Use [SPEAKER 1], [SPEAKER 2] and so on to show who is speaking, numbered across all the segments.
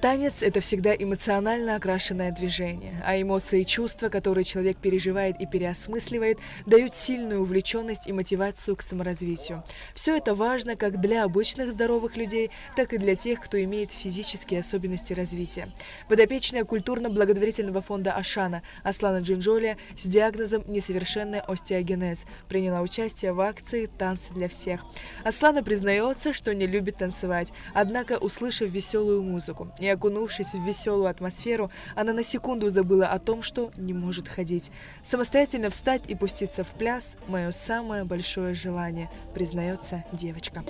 [SPEAKER 1] Танец – это всегда эмоционально окрашенное движение, а эмоции и чувства, которые человек переживает и переосмысливает, дают сильную увлеченность и мотивацию к саморазвитию. Все это важно как для обычных здоровых людей, так и для тех, кто имеет физические особенности развития. Подопечная культурно-благотворительного фонда «Ашана» Аслана Джинджолия с диагнозом «несовершенный остеогенез» приняла участие в акции «Танцы для всех». Аслана признается, что не любит танцевать, однако, услышав веселую музыку и окунувшись в веселую атмосферу, она на секунду забыла о том, что не может ходить. Самостоятельно встать и пуститься в пляс – мое самое большое желание, признается девочка.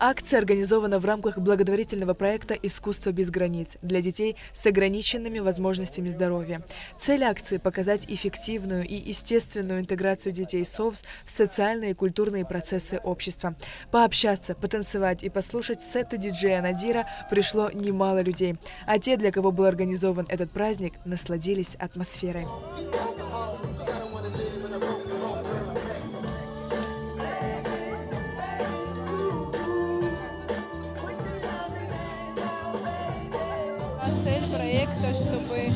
[SPEAKER 1] Акция организована в рамках благотворительного проекта «Искусство без границ» для детей с ограниченными возможностями здоровья. Цель акции – показать эффективную и естественную интеграцию детей с ОВЗ в социальные и культурные процессы общества. Пообщаться, потанцевать и послушать сеты диджея Надира пришло немало людей. А те, для кого был организован этот праздник, насладились атмосферой.
[SPEAKER 2] Цель проекта, чтобы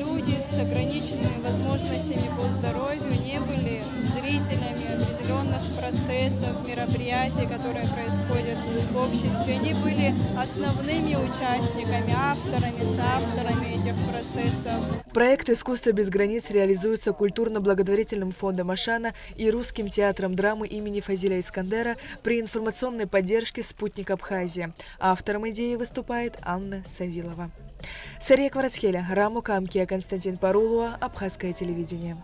[SPEAKER 2] люди с ограниченными возможностями по здоровью не были зрителями определенных процессов, мероприятий, которые происходят в обществе. Они были основными участниками, авторами, соавторами этих процессов.
[SPEAKER 1] Проект «Искусство без границ» реализуется культурно-благотворительным фондом «Ашана» и Русским театром драмы имени Фазиля Искандера при информационной поддержке «Спутник Абхазия». Автором идеи выступает Анна Савилова. Сария Кварацхеля, Рамо Камкия, Константин Парулуа, Абхазское телевидение.